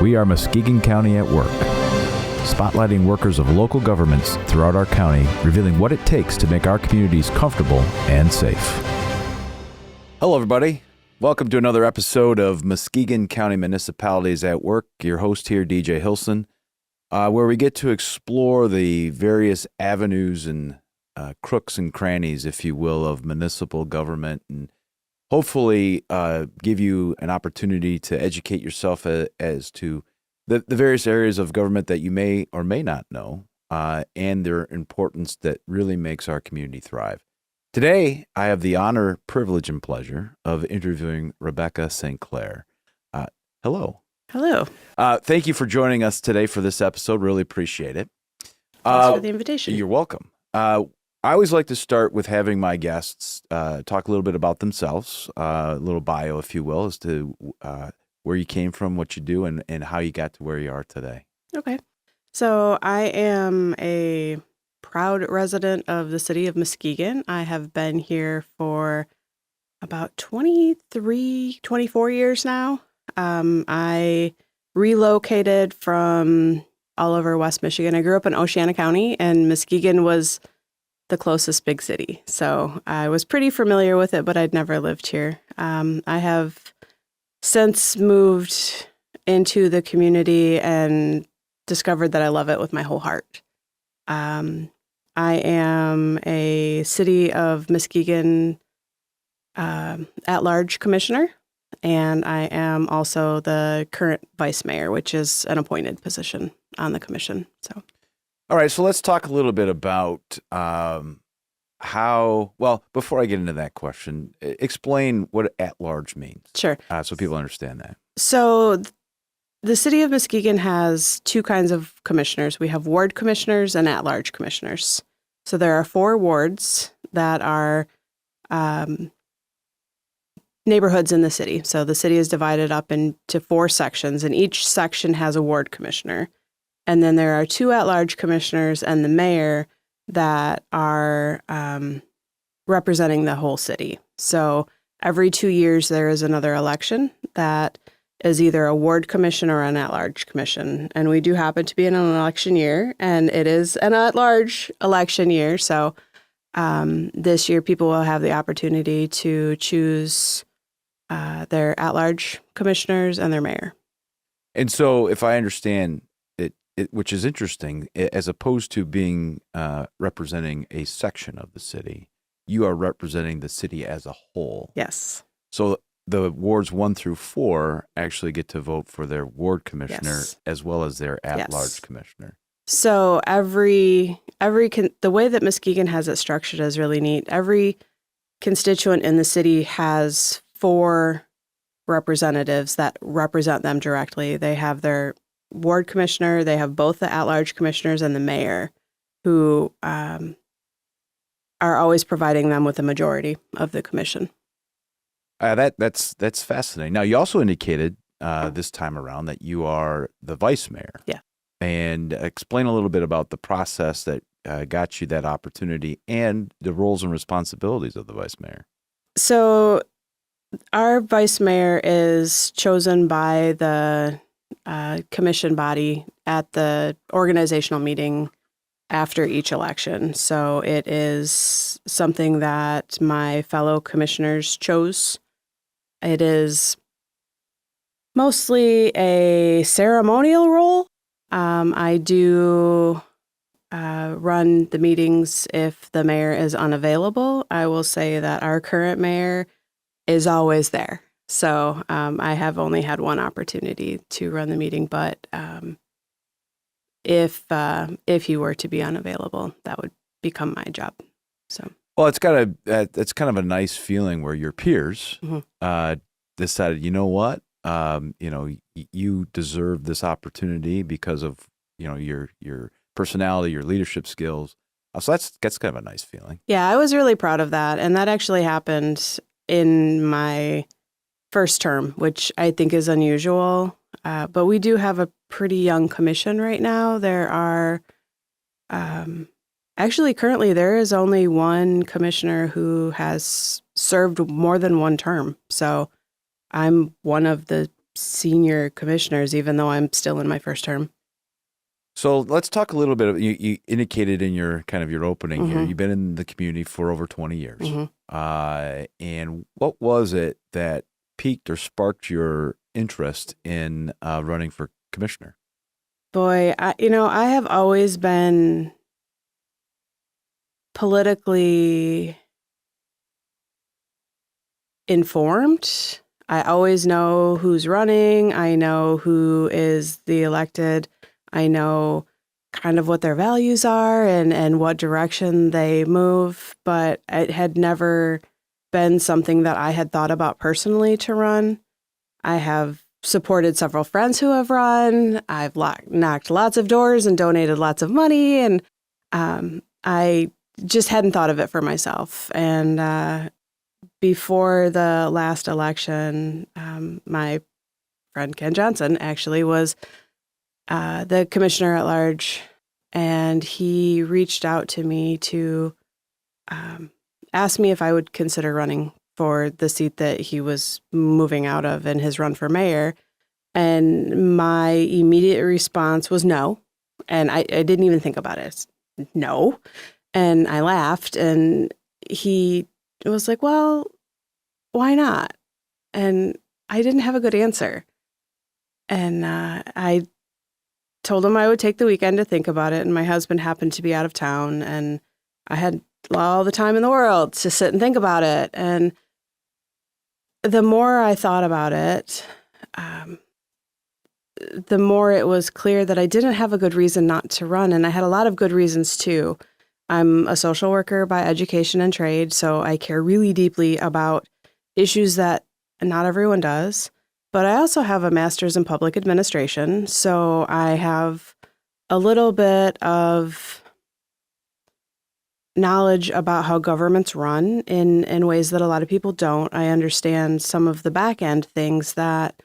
We are Muskegon County at Work, spotlighting workers of local governments throughout our county, revealing what it takes to make our communities comfortable and safe. Hello, everybody. Welcome to another episode of Muskegon County Municipalities at Work. Your host here, DJ Hilson, where we get to explore the various avenues and crooks and crannies, if you will, of municipal government, and hopefully give you an opportunity to educate yourself as to the various areas of government that you may or may not know, and their importance that really makes our community thrive. Today, I have the honor, privilege, and pleasure of interviewing Rebecca St. Clair. Hello. Hello. Thank you for joining us today for this episode. Really appreciate it. Thanks for the invitation. You're welcome. I always like to start with having my guests talk a little bit about themselves, a little bio, if you will, as to where you came from, what you do, and how you got to where you are today. Okay. So I am a proud resident of the City of Muskegon. I have been here for about 24 years now. I relocated from all over West Michigan. I grew up in Oceana County, and Muskegon was the closest big city. So I was pretty familiar with it, but I'd never lived here. I have since moved into the community and discovered that I love it with my whole heart. I am a City of Muskegon at-large commissioner, and I am also the current vice mayor, which is an appointed position on the commission. So. All right, so let's talk a little bit about before I get into that question, explain what at-large means. Sure. So people understand that. So the City of Muskegon has two kinds of commissioners. We have ward commissioners and at-large commissioners. So there are 4 wards that are neighborhoods in the city. So the city is divided up into 4 sections, and each section has a ward commissioner. And then there are 2 at-large commissioners and the mayor that are representing the whole city. So every 2 years, there is another election that is either a ward commission or an at-large commission. And we do happen to be in an election year, and it is an at-large election year. So this year, people will have the opportunity to choose their at-large commissioners and their mayor. And so if I understand, which is interesting, as opposed to being representing a section of the city, you are representing the city as a whole. Yes. So the wards 1 through 4 actually get to vote for their ward commissioner as well as their at-large commissioner. So the way that Muskegon has it structured is really neat. Every constituent in the city has 4 representatives that represent them directly. They have their ward commissioner, they have both the at-large commissioners and the mayor, who are always providing them with a majority of the commission. That's fascinating. Now, you also indicated this time around that you are the vice mayor. Yeah. And explain a little bit about the process that got you that opportunity and the roles and responsibilities of the vice mayor. So our vice mayor is chosen by the commission body at the organizational meeting after each election. So it is something that my fellow commissioners chose. It is mostly a ceremonial role. I do run the meetings if the mayor is unavailable. I will say that our current mayor is always there. So I have only had one opportunity to run the meeting, but if he were to be unavailable, that would become my job. So. Well, it's kind of a nice feeling where your peers decided, you know what, you deserve this opportunity because of your personality, your leadership skills. So that's kind of a nice feeling. Yeah, I was really proud of that, and that actually happened in my first term, which I think is unusual. But we do have a pretty young commission right now. There are actually currently there is only one commissioner who has served more than one term. So I'm one of the senior commissioners, even though I'm still in my first term. So let's talk a little bit of, you indicated in your kind of your opening here, Mm-hmm. you've been in the community for over 20 years. Mm-hmm. And what was it that piqued or sparked your interest in running for commissioner? Boy, I have always been politically informed. I always know who's running. I know who is the elected. I know kind of what their values are and what direction they move, but it had never been something that I had thought about personally to run. I have supported several friends who have run. I've knocked lots of doors and donated lots of money, and I just hadn't thought of it for myself. And before the last election, my friend Ken Johnson actually was the commissioner at large, and he reached out to me to ask me if I would consider running for the seat that he was moving out of in his run for mayor. And my immediate response was no. And I didn't even think about it. No. And I laughed, and he was like, well, why not? And I didn't have a good answer. And I told him I would take the weekend to think about it. And my husband happened to be out of town, and I had all the time in the world to sit and think about it. And the more I thought about it, the more it was clear that I didn't have a good reason not to run. And I had a lot of good reasons too. I'm a social worker by education and trade, so I care really deeply about issues that not everyone does. But I also have a master's in public administration, so I have a little bit of knowledge about how governments run in ways that a lot of people don't. I understand some of the back end things that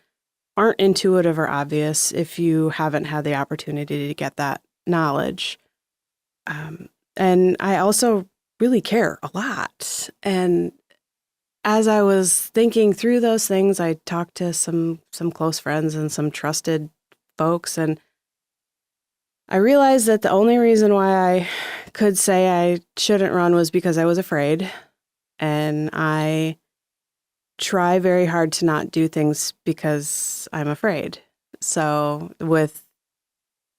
aren't intuitive or obvious if you haven't had the opportunity to get that knowledge. And I also really care a lot. And as I was thinking through those things, I talked to some close friends and some trusted folks, and I realized that the only reason why I could say I shouldn't run was because I was afraid. And I try very hard to not do things because I'm afraid. So with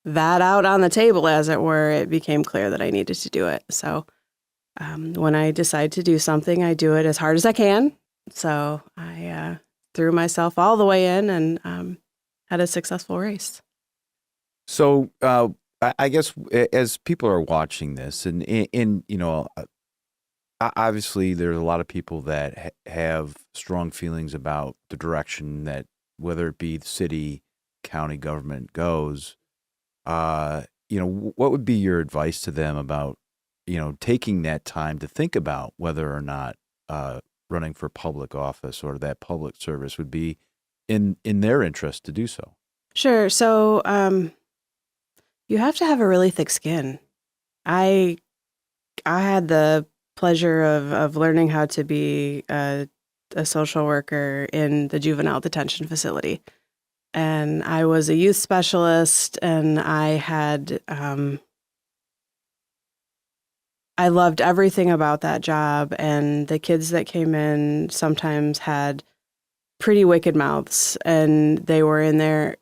that out on the table, as it were, it became clear that I needed to do it. So when I decide to do something, I do it as hard as I can. So I threw myself all the way in and had a successful race. So I guess as people are watching this, and obviously there's a lot of people that have strong feelings about the direction that, whether it be the city, county government goes. What would be your advice to them about, taking that time to think about whether or not running for public office or that public service would be in their interest to do so? Sure. So you have to have a really thick skin. I had the pleasure of learning how to be a social worker in the juvenile detention facility. And I was a youth specialist, and I had, I loved everything about that job. And the kids that came in sometimes had pretty wicked mouths, and they were in there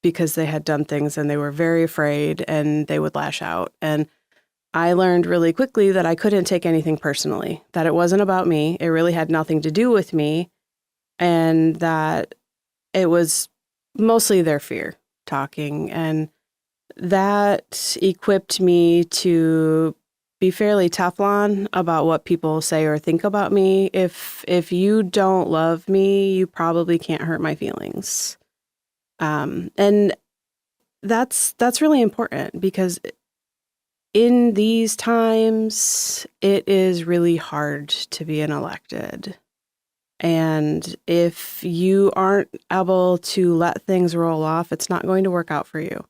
because they had done things and they were very afraid and they would lash out. And I learned really quickly that I couldn't take anything personally, that it wasn't about me. It really had nothing to do with me, and that it was mostly their fear talking. And that equipped me to be fairly Teflon about what people say or think about me. If you don't love me, you probably can't hurt my feelings. And that's really important, because in these times, it is really hard to be an elected. And if you aren't able to let things roll off, it's not going to work out for you.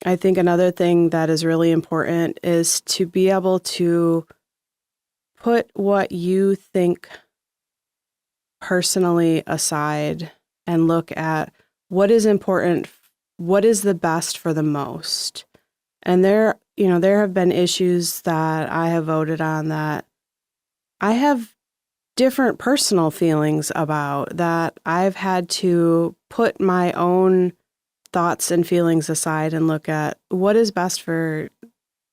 I think another thing that is really important is to be able to put what you think personally aside and look at what is important, what is the best for the most. And there have been issues that I have voted on that I have different personal feelings about, that I've had to put my own thoughts and feelings aside and look at what is best for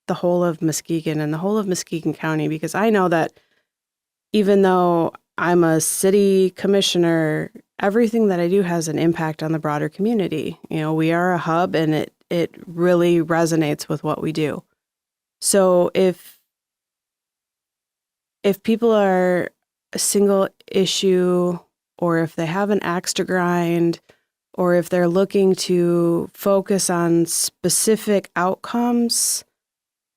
the whole of Muskegon and the whole of Muskegon County, because I know that even though I'm a city commissioner, everything that I do has an impact on the broader community. We are a hub, and it really resonates with what we do. So if people are a single issue, or if they have an axe to grind, or if they're looking to focus on specific outcomes,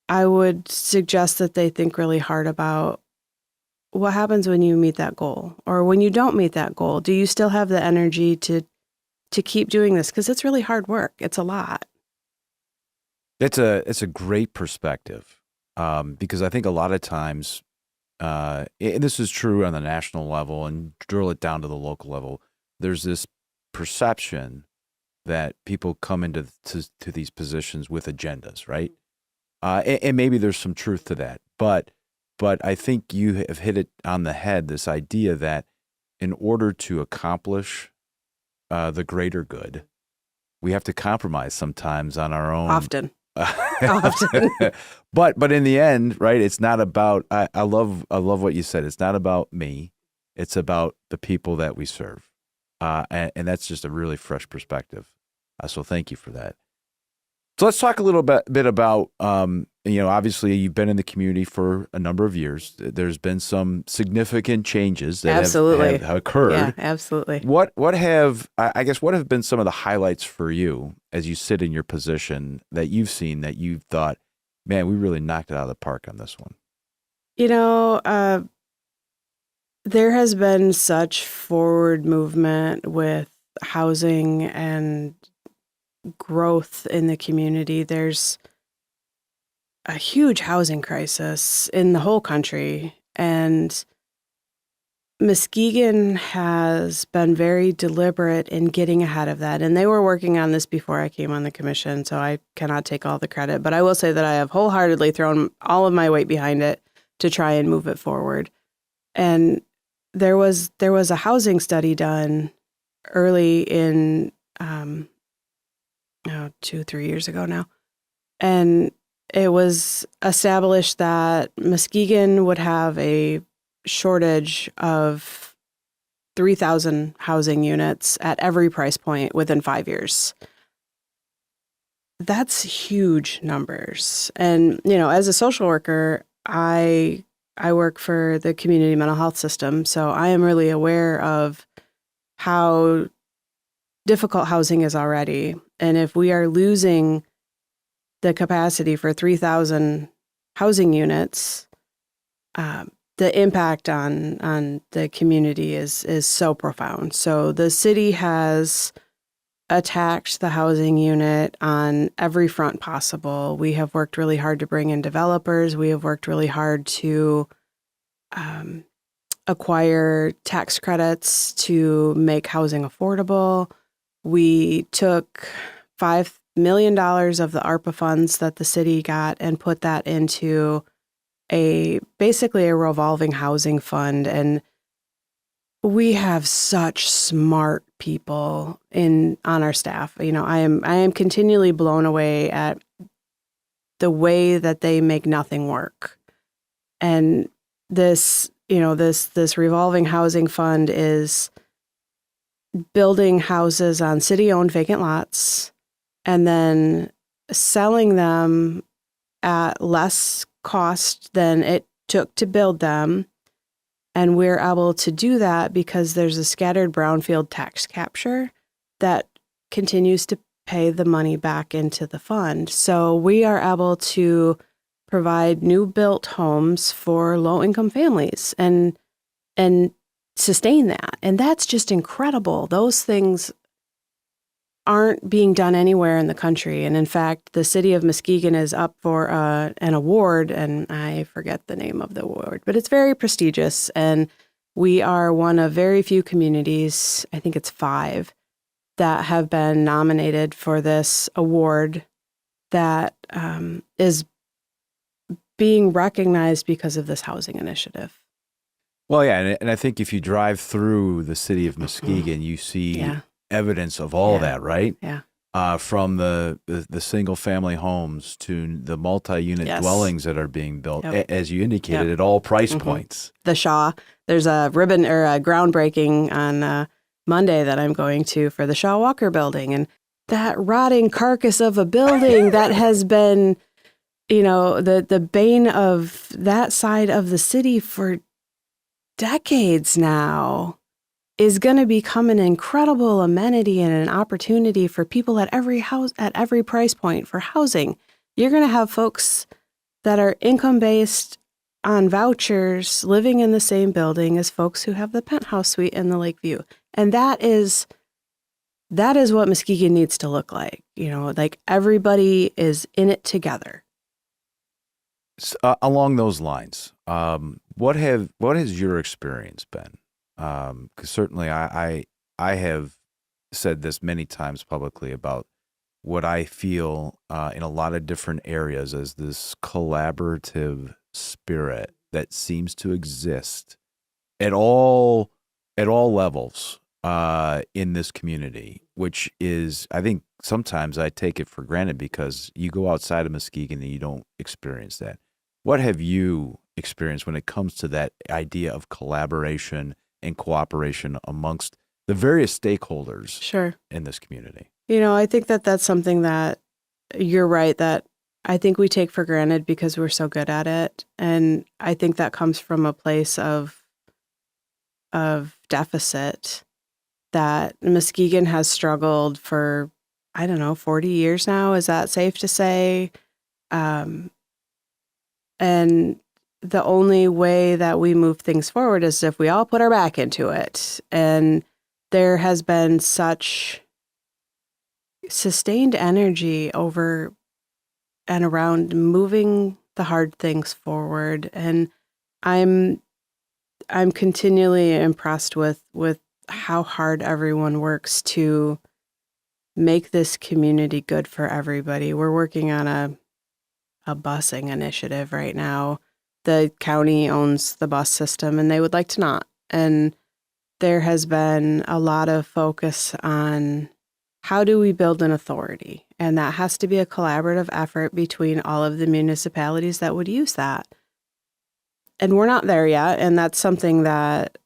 I would suggest that they think really hard about what happens when you meet that goal, or when you don't meet that goal. Do you still have the energy to keep doing this? Because it's really hard work. It's a lot. It's a great perspective, because I think a lot of times, and this is true on the national level and drill it down to the local level, there's this perception that people come into to these positions with agendas, right? And maybe there's some truth to that, but I think you have hit it on the head, this idea that in order to accomplish the greater good, we have to compromise sometimes on our own. Often. But in the end, right, it's not about, I love what you said. It's not about me. It's about the people that we serve. And that's just a really fresh perspective. So thank you for that. So let's talk a little bit about, obviously you've been in the community for a number of years. There's been some significant changes that have occurred. Yeah, absolutely. What have been some of the highlights for you as you sit in your position that you've seen, that you've thought, man, we really knocked it out of the park on this one? There has been such forward movement with housing and growth in the community. There's a huge housing crisis in the whole country, and Muskegon has been very deliberate in getting ahead of that. And they were working on this before I came on the commission, so I cannot take all the credit. But I will say that I have wholeheartedly thrown all of my weight behind it to try and move it forward. And there was a housing study done early in 2-3 years ago now, and it was established that Muskegon would have a shortage of 3,000 housing units at every price point within 5 years. That's huge numbers. And as a social worker, I work for the community mental health system, so I am really aware of how difficult housing is already. And if we are losing the capacity for 3,000 housing units, the impact on the community is so profound. So the city has attacked the housing unit on every front possible. We have worked really hard to bring in developers. We have worked really hard to acquire tax credits to make housing affordable. We took $5 million of the ARPA funds that the city got and put that into basically a revolving housing fund. And we have such smart people on our staff. I am continually blown away at the way that they make nothing work. And this revolving housing fund is building houses on city-owned vacant lots and then selling them at less cost than it took to build them. And we're able to do that because there's a scattered brownfield tax capture that continues to pay the money back into the fund. So we are able to provide new built homes for low-income families and sustain that. And that's just incredible. Those things aren't being done anywhere in the country. And in fact, the City of Muskegon is up for an award, and I forget the name of the award, but it's very prestigious. And We are one of very few communities, I think it's 5, that have been nominated for this award that is being recognized because of this housing initiative. Well, yeah, and I think if you drive through the city of Muskegon, you see evidence of all that, right? Yeah. From the single family homes to the multi-unit dwellings that are being built, as you indicated, at all price points. The Shaw, there's a ribbon or a groundbreaking on Monday that I'm going to for the Shaw Walker building, and that rotting carcass of a building that has been, the bane of that side of the city for decades now is going to become an incredible amenity and an opportunity for people at every house, at every price point for housing. You're going to have folks that are income-based on vouchers living in the same building as folks who have the penthouse suite in the Lakeview. And that is what Muskegon needs to look like. Like everybody is in it together. Along those lines, what has your experience been? Because certainly I have said this many times publicly about what I feel in a lot of different areas as this collaborative spirit that seems to exist at all levels in this community, which is, I think sometimes I take it for granted because you go outside of Muskegon and you don't experience that. What have you experienced when it comes to that idea of collaboration and cooperation amongst the various stakeholders in this community? I think that that's something that you're right, that I think we take for granted because we're so good at it. And I think that comes from a place of deficit that Muskegon has struggled for, 40 years now. Is that safe to say? And the only way that we move things forward is if we all put our back into it. And there has been such sustained energy over and around moving the hard things forward. And I'm continually impressed with how hard everyone works to make this community good for everybody. We're working on a busing initiative right now. The county owns the bus system and they would like to not. And there has been a lot of focus on how do we build an authority? And that has to be a collaborative effort between all of the municipalities that would use that. And we're not there yet. And that's something that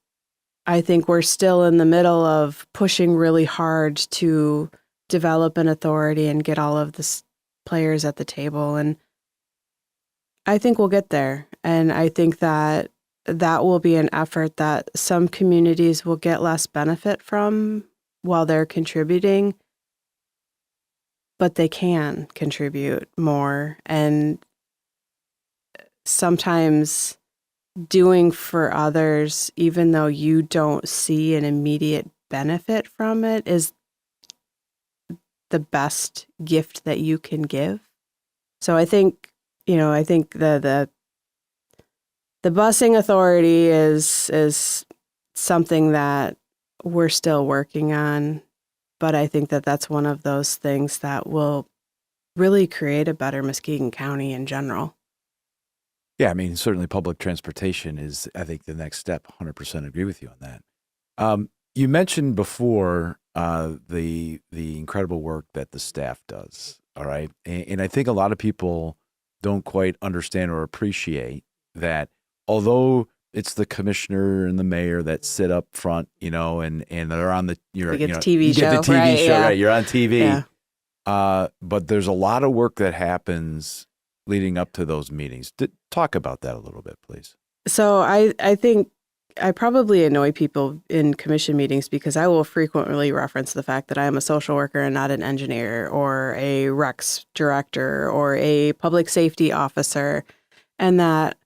I think we're still in the middle of pushing really hard to develop an authority and get all of the players at the table. And I think we'll get there. And I think that will be an effort that some communities will get less benefit from while they're contributing, but they can contribute more. And sometimes doing for others, even though you don't see an immediate benefit from it, is the best gift that you can give. So I think, the busing authority is something that we're still working on, but I think that that's one of those things that will really create a better Muskegon County in general. Yeah, I mean, certainly public transportation is, I think, the next step. 100% agree with you on that. You mentioned before the incredible work that the staff does, all right? And I think a lot of people don't quite understand or appreciate that although it's the commissioner and the mayor that sit up front, and they're on the the TV show, right? You're on TV. Yeah. But there's a lot of work that happens leading up to those meetings. Talk about that a little bit, please. So I think I probably annoy people in commission meetings because I will frequently reference the fact that I am a social worker and not an engineer or a Recs director or a public safety officer, and that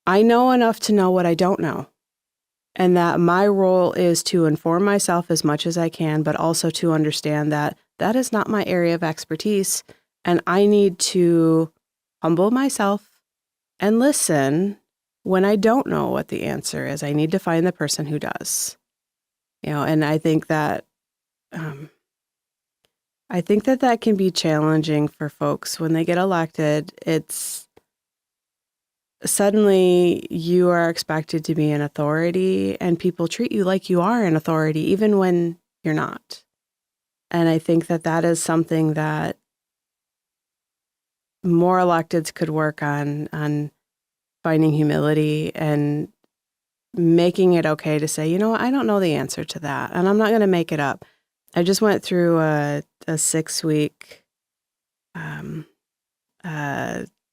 I know enough to know what I don't know. And that my role is to inform myself as much as I can, but also to understand that that is not my area of expertise. And I need to humble myself and listen when I don't know what the answer is, I need to find the person who does. And I think that that can be challenging for folks when they get elected. It's suddenly you are expected to be an authority, and people treat you like you are an authority, even when you're not. And I think that is something that more electeds could work on finding humility and making it okay to say, I don't know the answer to that, and I'm not going to make it up. I just went through a 6-week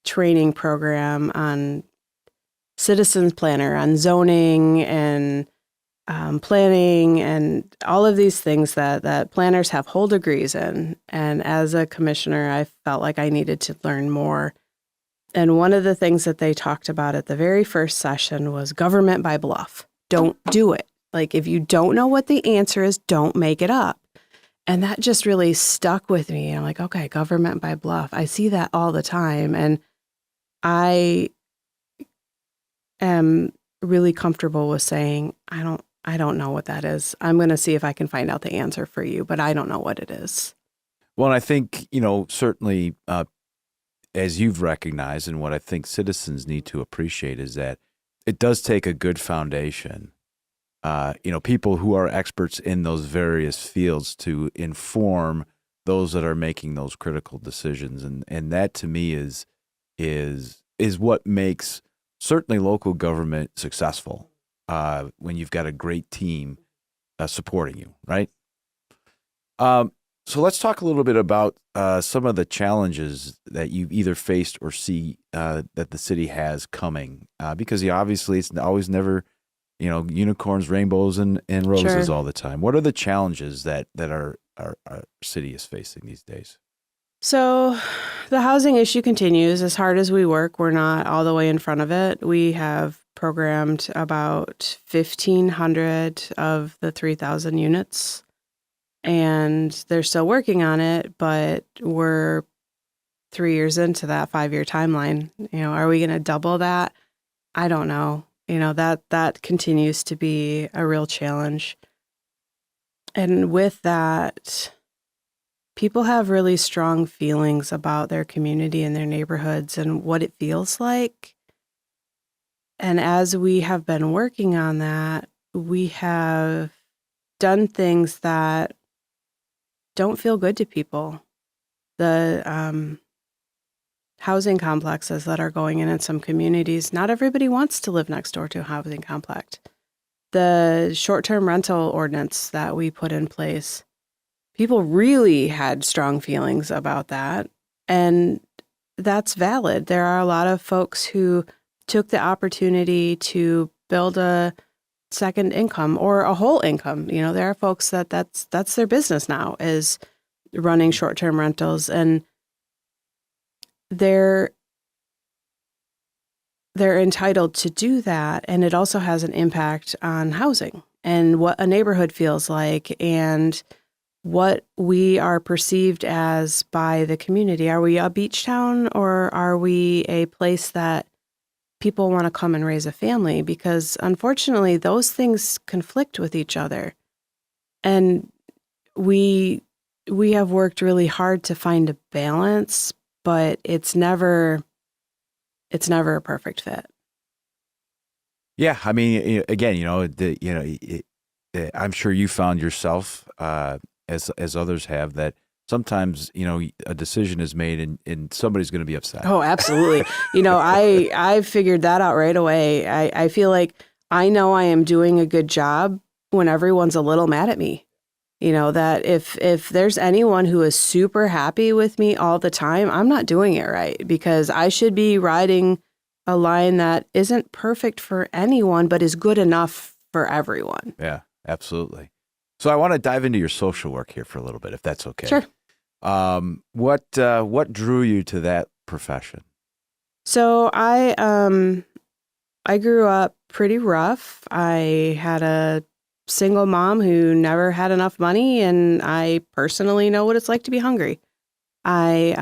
training program on citizens planner, on zoning and planning, and all of these things that planners have whole degrees in. And as a commissioner, I felt like I needed to learn more. And one of the things that they talked about at the very first session was government by bluff. Don't do it. Like, if you don't know what the answer is, don't make it up. And that just really stuck with me. I'm like, okay, government by bluff. I see that all the time. And I am really comfortable with saying, I don't know what that is. I'm going to see if I can find out the answer for you, but I don't know what it is. Well, and I think, certainly as you've recognized, and what I think citizens need to appreciate is that it does take a good foundation, people who are experts in those various fields to inform those that are making those critical decisions. And that to me is what makes certainly local government successful, when you've got a great team supporting you, right? So let's talk a little bit about some of the challenges that you've either faced or see that the city has coming, because obviously it's always never, unicorns, rainbows, and roses Sure. all the time. What are the challenges that our city is facing these days? So the housing issue continues. As hard as we work, we're not all the way in front of it. We have programmed about 1,500 of the 3,000 units, and they're still working on it, but we're 3 years into that 5-year timeline. Are we going to double that? I don't know. That continues to be a real challenge. And with that, people have really strong feelings about their community and their neighborhoods and what it feels like. And as we have been working on that, we have done things that don't feel good to people. The housing complexes that are going in some communities, not everybody wants to live next door to a housing complex. The short-term rental ordinance that we put in place, people really had strong feelings about that, and that's valid. There are a lot of folks who took the opportunity to build a second income or a whole income. There are folks that's their business now, is running short-term rentals, and they're entitled to do that. And it also has an impact on housing and what a neighborhood feels like and what we are perceived as by the community. Are we a beach town, or are we a place that people want to come and raise a family? Because unfortunately, those things conflict with each other. And we have worked really hard to find a balance, but it's never a perfect fit. Yeah, I mean, again, I'm sure you found yourself, as others have, that sometimes a decision is made and somebody's going to be upset. Oh, absolutely. I figured that out right away. I feel like I know I am doing a good job when everyone's a little mad at me. That if there's anyone who is super happy with me all the time, I'm not doing it right, because I should be riding a line that isn't perfect for anyone, but is good enough for everyone. Yeah, absolutely. So I want to dive into your social work here for a little bit, if that's okay. Sure. What drew you to that profession? So I grew up pretty rough. I had a single mom who never had enough money, and I personally know what it's like to be hungry. I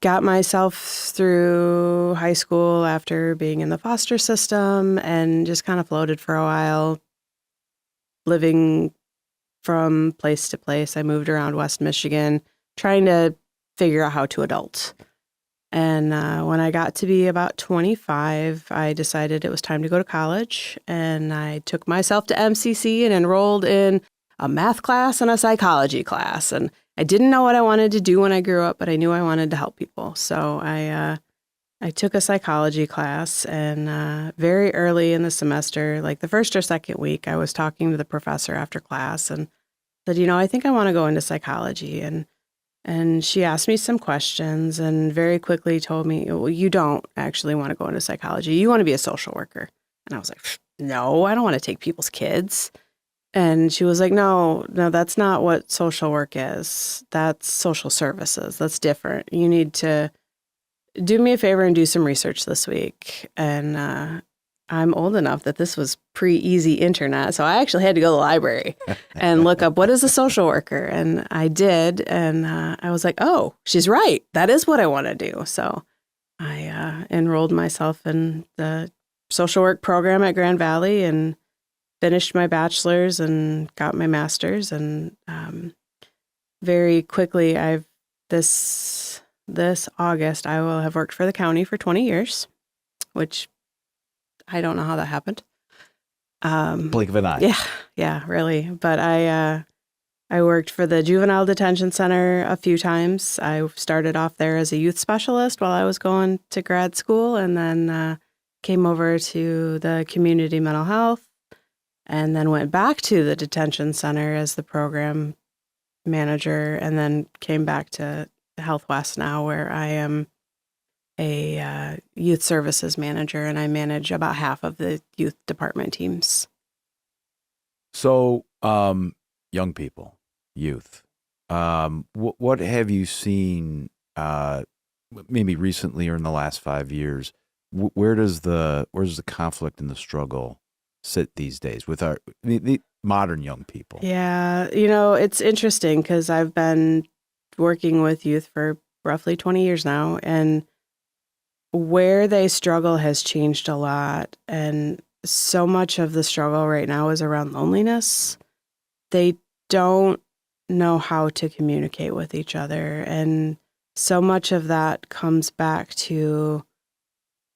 got myself through high school after being in the foster system and just kind of floated for a while, living from place to place. I moved around West Michigan, trying to figure out how to adult. And when I got to be about 25, I decided it was time to go to college. And I took myself to MCC and enrolled in a math class and a psychology class. And I didn't know what I wanted to do when I grew up, but I knew I wanted to help people. So I took a psychology class, and very early in the semester, like the first or second week, I was talking to the professor after class and said, I think I want to go into psychology. And she asked me some questions and very quickly told me, well, you don't actually want to go into psychology. You want to be a social worker. And I was like, no, I don't want to take people's kids. And she was like, no, that's not what social work is. That's social services. That's different. You need to do me a favor and do some research this week. And I'm old enough that this was pre-easy internet. So I actually had to go to the library and look up what is a social worker. And I did. And I was like, oh, she's right. That is what I want to do. So I enrolled myself in the social work program at Grand Valley and finished my bachelor's and got my master's. And very quickly, this August, I will have worked for the county for 20 years, which I don't know how that happened. Blink of an eye. Yeah, really. But I worked for the juvenile detention center a few times. I started off there as a youth specialist while I was going to grad school, and then came over to the community mental health, and then went back to the detention center as the program manager, and then came back to Health West now, where I am a youth services manager, and I manage about half of the youth department teams. So, young people, youth, what have you seen, maybe recently or in the last 5 years? Where does the conflict and the struggle sit these days with the modern young people? Yeah, it's interesting because I've been working with youth for roughly 20 years now, and where they struggle has changed a lot. And so much of the struggle right now is around loneliness. They don't know how to communicate with each other. And so much of that comes back to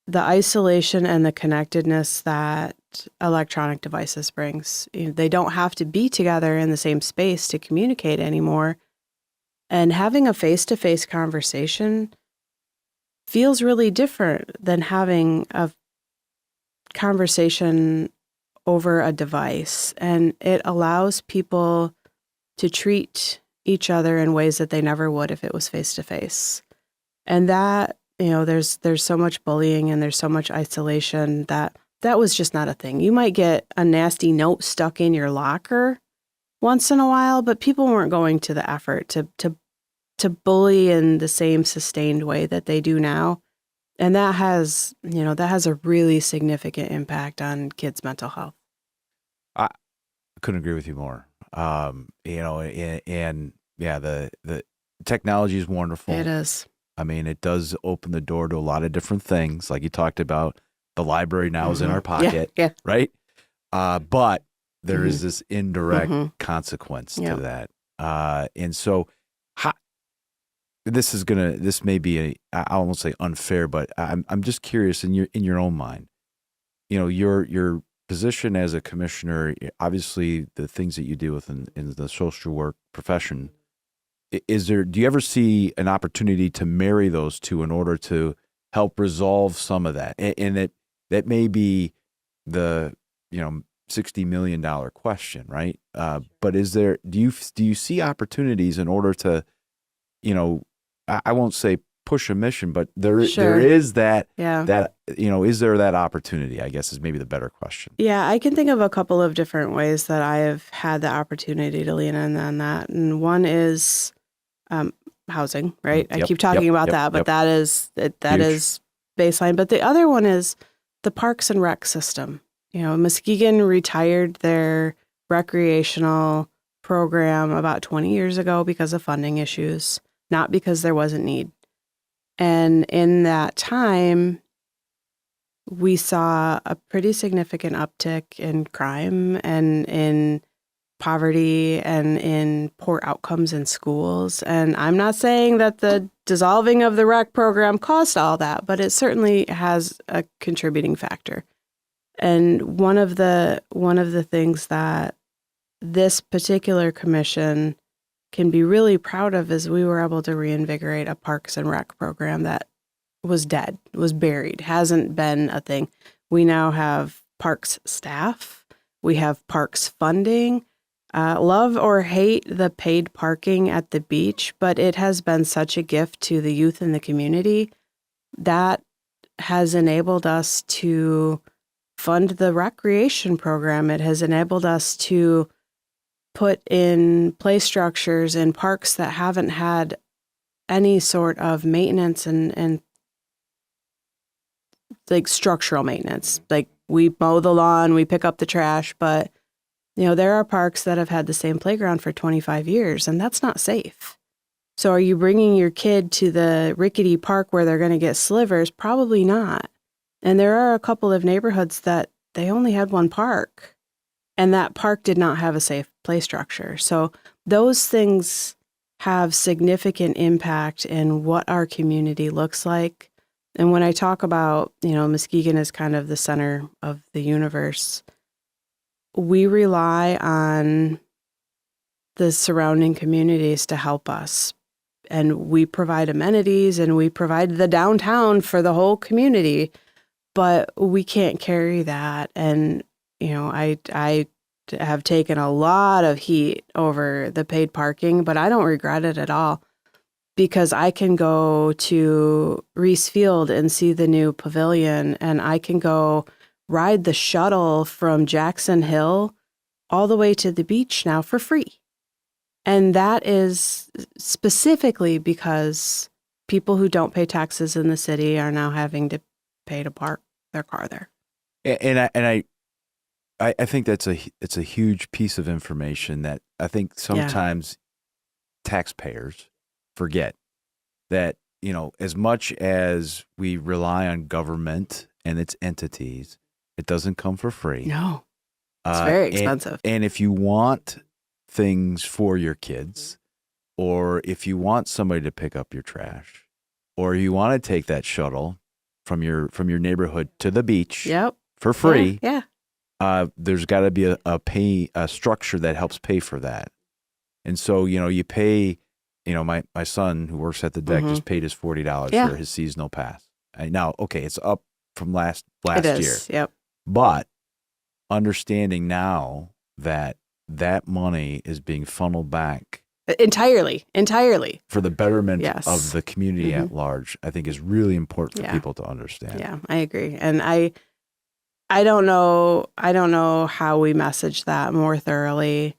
the isolation and the connectedness that electronic devices brings. They don't have to be together in the same space to communicate anymore. And having a face-to-face conversation feels really different than having a conversation over a device. And it allows people to treat each other in ways that they never would if it was face-to-face. And that, there's so much bullying and there's so much isolation that was just not a thing. You might get a nasty note stuck in your locker once in a while, but people weren't going to the effort to bully in the same sustained way that they do now. And that has a really significant impact on kids' mental health. I couldn't agree with you more. And yeah, the technology is wonderful. It is. I mean, it does open the door to a lot of different things. Like you talked about, the library now is in our pocket, right? But there is this indirect consequence to that. And so this may be I won't say unfair, but I'm just curious in your own mind, your position as a commissioner, obviously the things that you deal with in the social work profession, do you ever see an opportunity to marry those two in order to help resolve some of that? And that may be the, $60 million question, right? But do you see opportunities in order to, I won't say push a mission, but there is that, is there that opportunity, I guess is maybe the better question. Yeah, I can think of a couple of different ways that I have had the opportunity to lean in on that. And one is housing, right? I keep talking about that, but that is baseline. But the other one is the parks and rec system. Muskegon retired their recreational program about 20 years ago because of funding issues, not because there wasn't need. And in that time, we saw a pretty significant uptick in crime and in poverty and in poor outcomes in schools. And I'm not saying that the dissolving of the rec program caused all that, but it certainly has a contributing factor. And one of the things that this particular commission can be really proud of is we were able to reinvigorate a Parks and Rec program that was dead, was buried, hasn't been a thing. We now have parks staff. We have parks funding. Love or hate the paid parking at the beach, but it has been such a gift to the youth in the community that has enabled us to fund the recreation program. It has enabled us to put in play structures in parks that haven't had any sort of maintenance and like structural maintenance. Like we mow the lawn, we pick up the trash, but there are parks that have had the same playground for 25 years, and that's not safe. So are you bringing your kid to the rickety park where they're going to get slivers? Probably not. And there are a couple of neighborhoods that they only had one park, and that park did not have a safe play structure. So those things have significant impact in what our community looks like. And when I talk about, Muskegon is kind of the center of the universe, we rely on the surrounding communities to help us. And we provide amenities and we provide the downtown for the whole community, but we can't carry that. And, I have taken a lot of heat over the paid parking, but I don't regret it at all because I can go to Reese Field and see the new pavilion, and I can go ride the shuttle from Jackson Hill all the way to the beach now for free. And that is specifically because people who don't pay taxes in the city are now having to pay to park their car there. And I think it's a huge piece of information that I think sometimes taxpayers forget that, as much as we rely on government and its entities, it doesn't come for free. No, it's very expensive. And if you want things for your kids, or if you want somebody to pick up your trash, or you want to take that shuttle from your neighborhood to the beach for free, there's got to be a structure that helps pay for that. And so, you pay, my son who works at the deck just paid his $40 for his seasonal pass. Now, okay, it's up from last year. Yep. But understanding now that money is being funneled back entirely for the betterment of the community at large, I think is really important for people to understand. Yeah, I agree. And I don't know how we message that more thoroughly,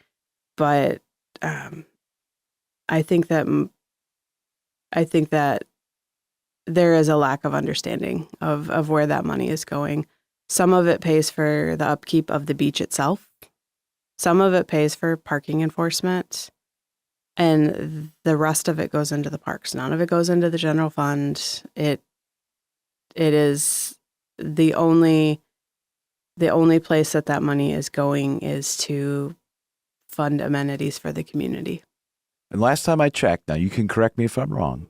but I think that there is a lack of understanding of where that money is going. Some of it pays for the upkeep of the beach itself. Some of it pays for parking enforcement. And the rest of it goes into the parks. None of it goes into the general fund. It is the only place that money is going is to fund amenities for the community. And last time I checked, now you can correct me if I'm wrong,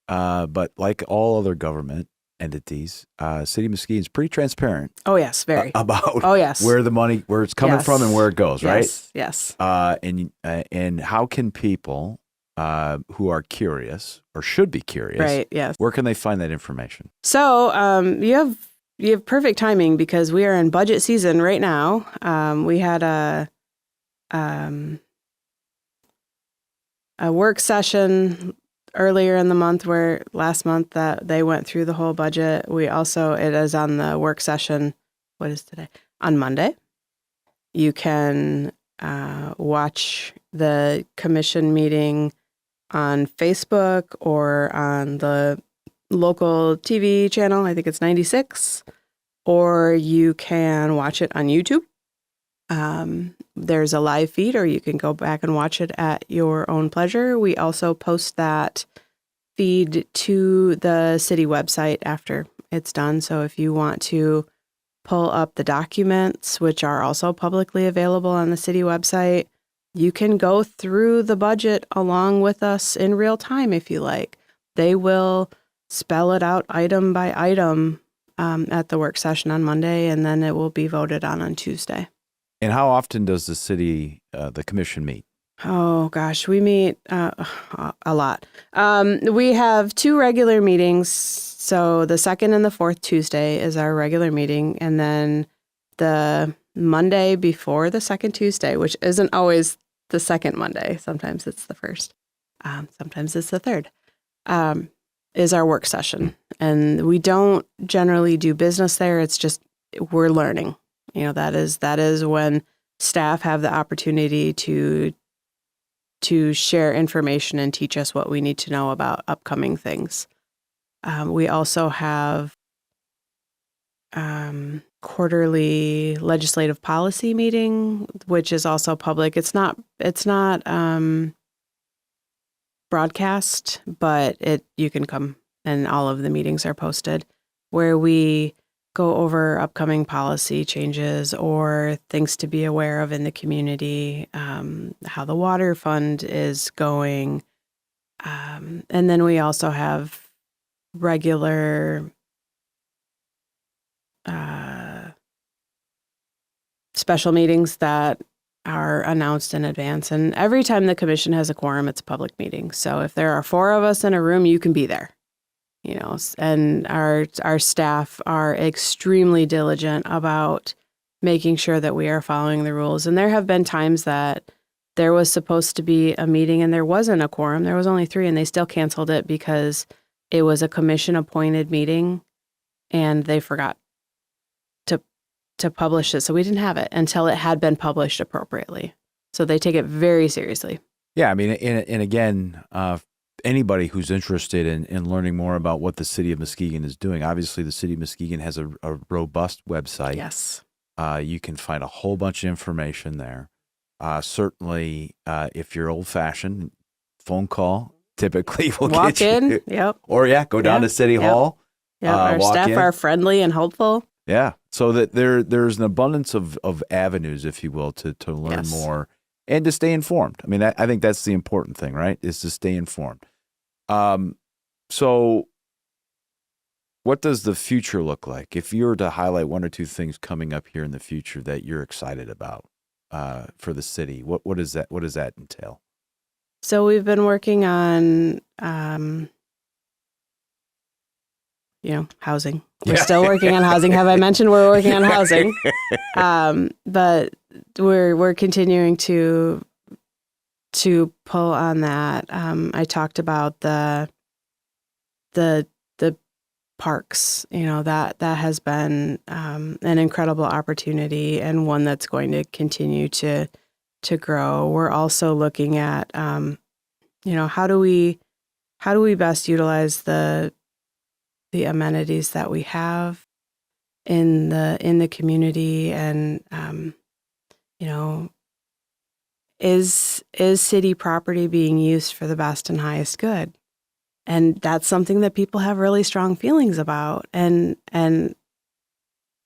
but like all other government entities, City of Muskegon is pretty transparent. Oh yes, very about where it's coming from and where it goes, right? Yes. And how can people who are curious or should be curious, right? Yes. Where can they find that information? So you have perfect timing because we are in budget season right now. We had a work session earlier in the month last month that they went through the whole budget. It is on the work session. What is today? On Monday. You can watch the commission meeting on Facebook or on the local TV channel. I think it's 96, or you can watch it on YouTube. There's a live feed, or you can go back and watch it at your own pleasure. We also post that feed to the city website after it's done. So if you want to pull up the documents, which are also publicly available on the city website, you can go through the budget along with us in real time if you like. They will spell it out item by item at the work session on Monday, and then it will be voted on Tuesday. And how often does the city, the commission meet? Oh, gosh, we meet a lot. We have 2 regular meetings. So the second and the fourth Tuesday is our regular meeting. And then the Monday before the second Tuesday, which isn't always the second Monday. Sometimes it's the first. Sometimes it's the third, is our work session. And we don't generally do business there. It's just we're learning. That is when staff have the opportunity to share information and teach us what we need to know about upcoming things. We also have quarterly legislative policy meeting, which is also public. It's not broadcast, but you can come, and all of the meetings are posted, where we go over upcoming policy changes or things to be aware of in the community, how the water fund is going. And then we also have regular special meetings that are announced in advance. And every time the commission has a quorum, it's a public meeting. So if there are 4 of us in a room, you can be there. And our staff are extremely diligent about making sure that we are following the rules. And there have been times that there was supposed to be a meeting and there wasn't a quorum. There was only 3, and they still canceled it because it was a commission-appointed meeting and they forgot to publish it. So we didn't have it until it had been published appropriately. So they take it very seriously. Yeah, I mean, and again, anybody who's interested in learning more about what the City of Muskegon is doing, obviously the City of Muskegon has a robust website. Yes. You can find a whole bunch of information there. Certainly, if you're old-fashioned, phone call typically will walk get you. in, yep. Or go down to City Hall. Yeah, our staff are friendly and helpful. Yeah, so that there's an abundance of avenues, if you will, to learn more and to stay informed. I mean, I think that's the important thing, right? Is to stay informed. So what does the future look like? If you were to highlight 1 or 2 things coming up here in the future that you're excited about for the city, what does that entail? So we've been working on, housing. We're still working on housing. Have I mentioned we're working on housing? But we're continuing to pull on that. I talked about the parks. That has been an incredible opportunity and one that's going to continue to grow. We're also looking at how do we best utilize the amenities that we have in the community, and is city property being used for the best and highest good? And that's something that people have really strong feelings about, and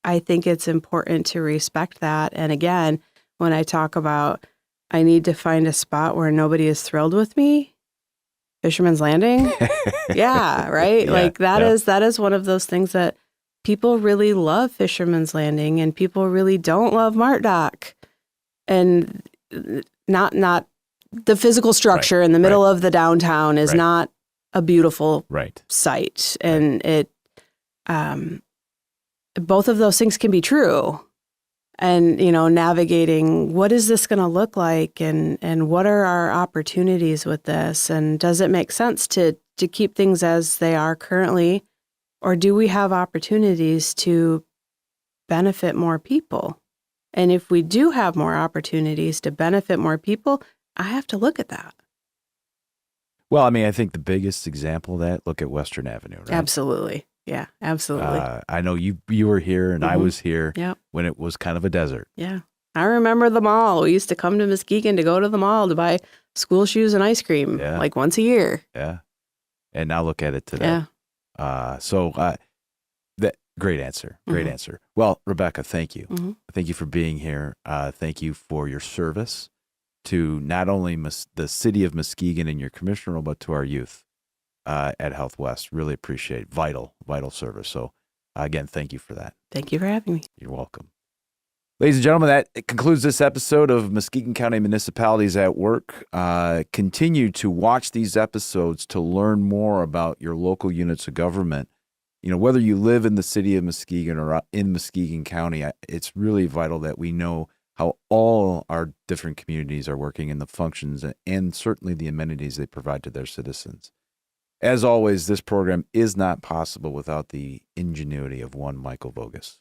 I think it's important to respect that. And again, when I talk about I need to find a spot where nobody is thrilled with me, Fisherman's Landing. Yeah, right? Yeah, that is one of those things that people really love Fisherman's Landing and people really don't love Mart Dock. And not the physical structure in the middle of the downtown is not a beautiful site. And it both of those things can be true. And, navigating what is this going to look like, and what are our opportunities with this? And does it make sense to keep things as they are currently, or do we have opportunities to benefit more people? And if we do have more opportunities to benefit more people, I have to look at that. Well, I mean, I think the biggest example of that, look at Western Avenue, right? Absolutely. Yeah, absolutely. I know you were here and I was here when it was kind of a desert. Yeah. I remember the mall. We used to come to Muskegon to go to the mall to buy school shoes and ice cream like once a year. Yeah. And now look at it today. Yeah. That great answer. Great answer. Well, Rebecca, thank you. Mm-hmm. Thank you for being here. Thank you for your service to not only the city of Muskegon and your commissioner role, but to our youth at Health West. Really appreciate vital service. So again, thank you for that. Thank you for having me. You're welcome. Ladies and gentlemen, that concludes this episode of Muskegon County Municipalities at Work. Continue to watch these episodes to learn more about your local units of government. Whether you live in the city of Muskegon or in Muskegon County, it's really vital that we know how all our different communities are working in the functions and certainly the amenities they provide to their citizens. As always, this program is not possible without the ingenuity of one Michael Vogus.